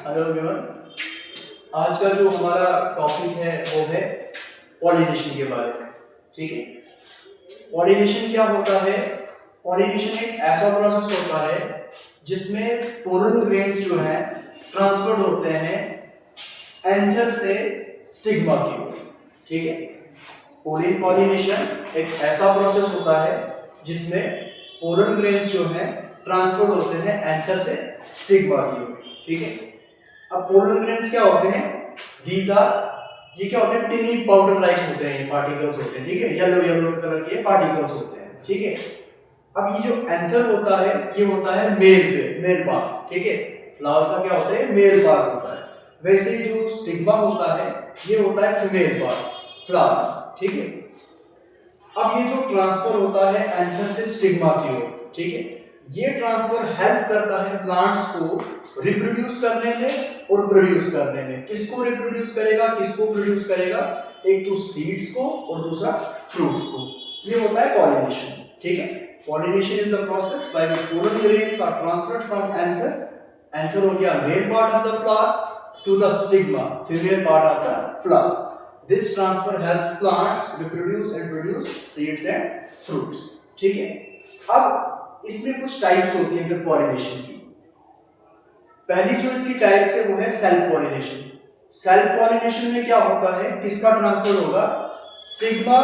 Hello everyone. आज का जो हमारा टॉपिक है वो है पॉलिनेशन के बारे में। ठीक है, पॉलिनेशन क्या होता है? पॉलिनेशन एक ऐसा प्रोसेस होता है जिसमें पोलन ग्रेन्स जो है ट्रांसफर होते हैं एंथर से स्टिग्मा की ओर। ठीक है, पॉलिनेशन एक ऐसा प्रोसेस होता है जिसमें पोलन ग्रेन्स जो है ट्रांसफर होते हैं एंथर से स्टिग्मा की ओर। ठीक है, अब पोलन ग्रेन्स क्या होते हैं? दीज आर, ये क्या होते हैं? टिनी पाउडर लाइक होते हैं, पार्टिकल्स होते हैं। ठीक है, येलो येलो कलर के पार्टिकल्स होते हैं। ठीक है, अब ये जो एंथर होता है ये होता है मेल पार्ट। ठीक है, फ्लावर का क्या होता है? मेल पार्ट होता है। वैसे जो स्टिग्मा होता है ये होता है फीमेल पार्ट, फ्लावर। ठीक है, अब ये जो ट्रांसफर होता है एंथर से स्टिग्मा की ओर, ठीक है, ये ट्रांसफर हेल्प करता है प्लांट्स को रिप्रोड्यूस करने में और प्रोड्यूस करने में। किसको रिप्रोड्यूस करेगा, किसको प्रोड्यूस करेगा? एक तो सीड्स को और दूसरा फ्रूट्स को। ये होता है पॉलिनेशन। ठीक है, pollination is the process by which pollen grains are transferred from anther हो गया male part of the flower to the stigma, female part of the flower. This transfer helps plants reproduce and produce seeds and fruits. ठीक है, अब इसमें कुछ types होती हैं फिर पॉलिनेशन की। पहली जो इसकी टाइप्स है वो है सेल्फ पॉलिनेशन। सेल्फ पॉलिनेशन में क्या होता है? किसका ट्रांसफर होगा? Stigma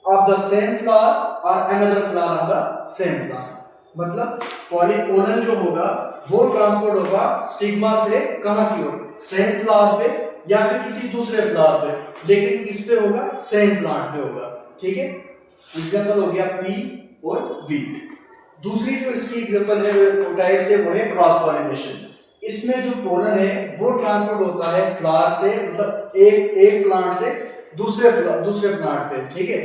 of the same flower और another flower of the same flower. मतलब पोलन जो होगा वो ट्रांसफर होगा स्टिग्मा से कहां की ओर? सेम फ्लावर पे या फिर किसी दूसरे फ्लावर पे, लेकिन किस पे होगा? सेम प्लांट पे होगा। ठीक है, एग्जांपल हो गया पी और वीट। दूसरी जो इसकी एग्जांपल है टाइप से वो है क्रॉस पॉलिनेशन। इसमें जो पोलन है वो ट्रांसफर होता है फ्लावर से, मतलब एक प्लांट से दूसरे प्लांट पे। ठीक है,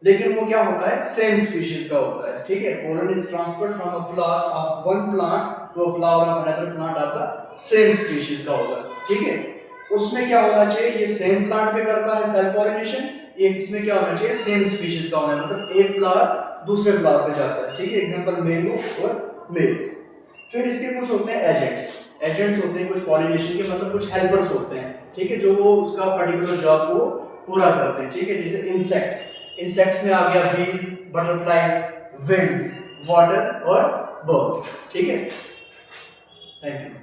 लेकिन वो क्या होता है? सेम स्पीशीज का होता है। ठीक है, pollen is transferred from a flower of one plant to a flower of another plant of the same species का होता है। ठीक है, उसमें क्या होना चाहिए? ये सेम प्लांट पे करता है सेल्फ पॉलिनेशन। ये इसमें क्या होना चाहिए? सेम स्पीशीज का होना है, मतलब एक फ्लावर दूसरे फ्लावर पे जाता है। ठीक है, एग्जांपल मैंगो और मेल्स। फिर इसके कुछ होते हैं एजेंट्स होते हैं कुछ पॉलिनेशन के, मतलब कुछ हेल्पर्स होते हैं। ठीक है, जो वो उसका पर्टिकुलर जॉब को पूरा करते हैं। ठीक है, जैसे इंसेक्ट्स में आ गया बीज, बटरफ्लाइज, विंड, वाटर और बर्ड्स। ठीक है, थैंक यू।